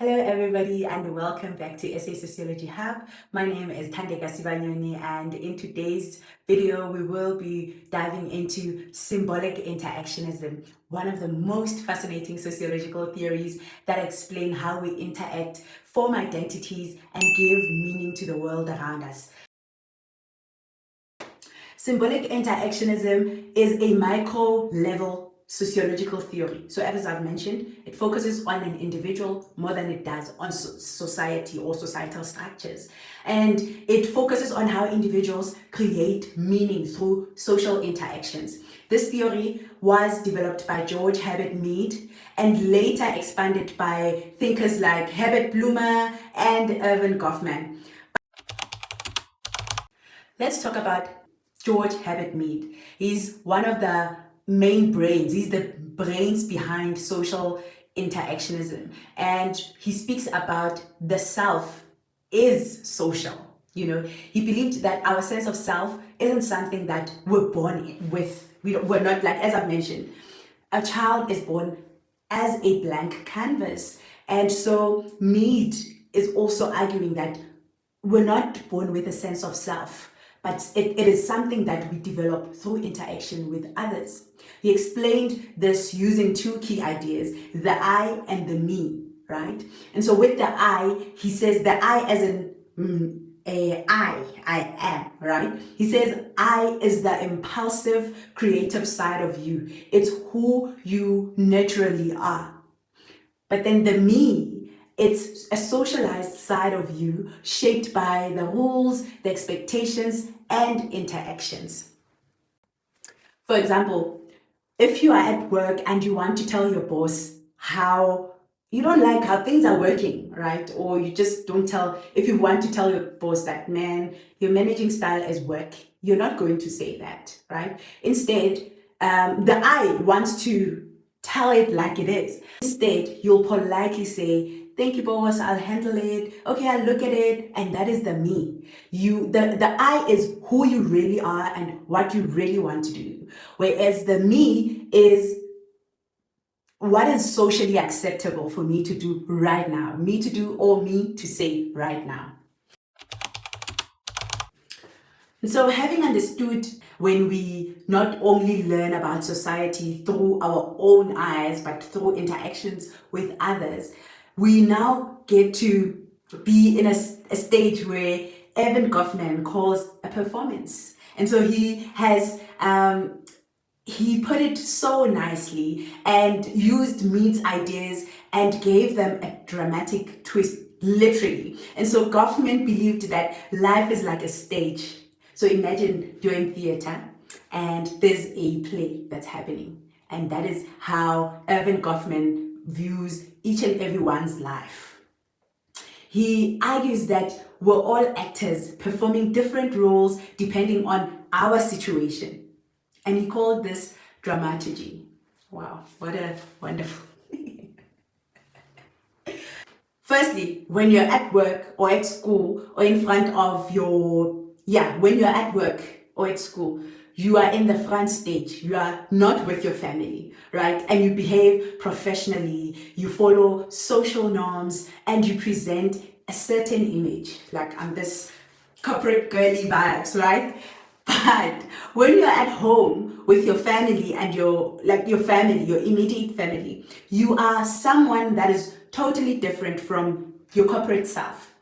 Hello everybody and welcome back to SA Sociology Hub. My name is Thandeka Sibanyoni and in today's video we will be diving into symbolic interactionism, one of the most fascinating sociological theories that explain how we interact, form identities and give meaning to the world around us. Symbolic interactionism is a micro-level sociological theory. So as I've mentioned, it focuses on an individual more than it does on society or societal structures. And it focuses on how individuals create meaning through social interactions. This theory was developed by George Herbert Mead and later expanded by thinkers like Herbert Blumer and Erving Goffman. Let's talk about George Herbert Mead. He's one of the main brains. He's the brains behind social interactionism. And he speaks about the self is social. He believed that our sense of self isn't something that we're born with. We're not, like, as I've mentioned, a child is born as a blank canvas. And so Mead is also arguing that we're not born with a sense of self, but it is something that we develop through interaction with others. He explained this using two key ideas, the I and the me, right? And so with the I, he says the I as in I am, right? He says I is the impulsive, creative side of you. It's who you naturally are. But then the me, it's a socialized side of you shaped by the rules, the expectations, and interactions. For example, if you are at work and you want to tell your boss how you don't like how things are working, right? Or you just don't tell, if you want to tell your boss that, man, your managing style is work, you're not going to say that, right? Instead, the I wants to tell it like it is. Instead, you'll politely say, thank you, boss, I'll handle it. Okay, I'll look at it. And that is the me. The I is who you really are and what you really want to do. Whereas the me is what is socially acceptable for me to do right now, me to do or me to say right now. And so having understood when we not only learn about society through our own eyes, but through interactions with others, we now get to be in a stage where Erving Goffman calls a performance. And so he has he put it so nicely and used Mead's ideas and gave them a dramatic twist, literally. And so Goffman believed that life is like a stage. So imagine doing theater and there's a play that's happening. And that is how Erving Goffman views each and everyone's life. He argues that we're all actors performing different roles depending on our situation. And he called this dramaturgy. Wow, what a wonderful. Firstly, when you're at work or at school or in front of when you're at work or at school, you are in the front stage. You are not with your family, right? And you behave professionally, you follow social norms, and you present a certain image. Like, I'm this corporate girly vibes, right? But when you're at home with your family and your immediate family, you are someone that is totally different from your corporate self.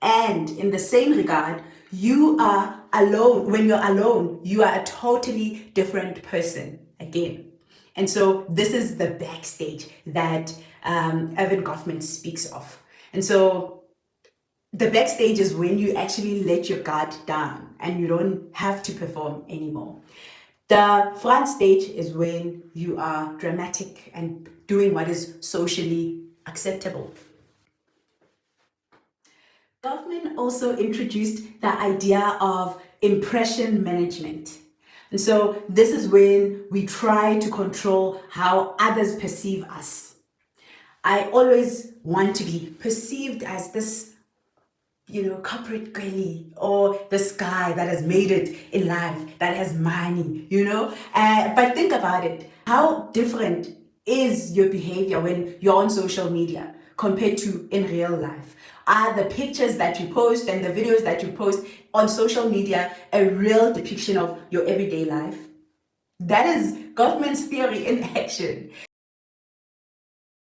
And in the same regard, you are alone. When you're alone, you are a totally different person again. And so this is the backstage that Erving Goffman speaks of. And so the backstage is when you actually let your guard down and you don't have to perform anymore. The front stage is when you are dramatic and doing what is socially acceptable. Goffman also introduced the idea of impression management. And so this is when we try to control how others perceive us. I always want to be perceived as this corporate girly, or this guy that has made it in life, that has money, But think about it. How different is your behavior when you're on social media compared to in real life? Are the pictures that you post and the videos that you post on social media a real depiction of your everyday life? That is Goffman's theory in action.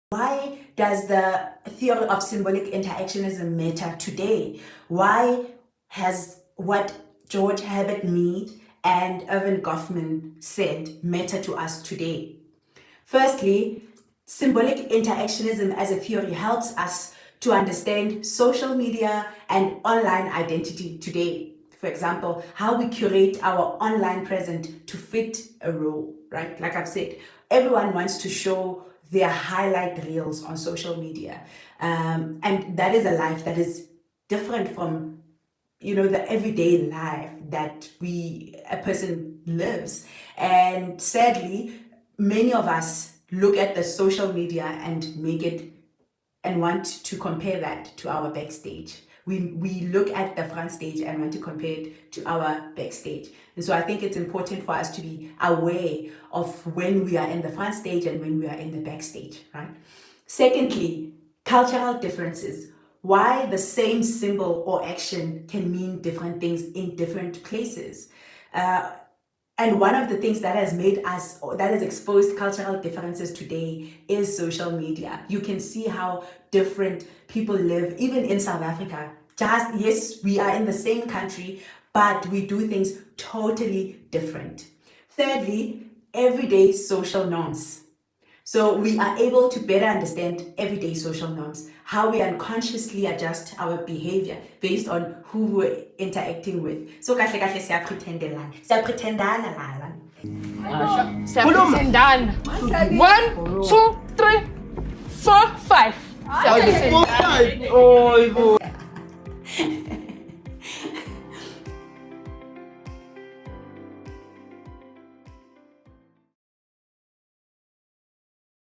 Why does the theory of symbolic interactionism matter today? Why has what George Herbert Mead and Erving Goffman said matter to us today? Firstly, symbolic interactionism as a theory helps us to understand social media and online identity today. For example, how we curate our online presence to fit a role, right? Like I've said, everyone wants to show their highlight reels on social media. And that is a life that is different from the everyday life that a person lives. And sadly, many of us look at the social media and make it and want to compare that to our backstage. We look at the front stage and want to compare it to our backstage. And so I think it's important for us to be aware of when we are in the front stage and when we are in the backstage, right? Secondly, cultural differences. Why the same symbol or action can mean different things in different places. And one of the things that has exposed cultural differences today is social media. You can see how different people live, even in South Africa. Yes, we are in the same country, but we do things totally different. Thirdly, everyday social norms. So we are able to better understand everyday social norms, how we unconsciously adjust our behavior based on who we're interacting with. So kahle kahle siyapretendana lana. Siyapretendana. 1, 2, 3, 4, 5. Siyapretendana.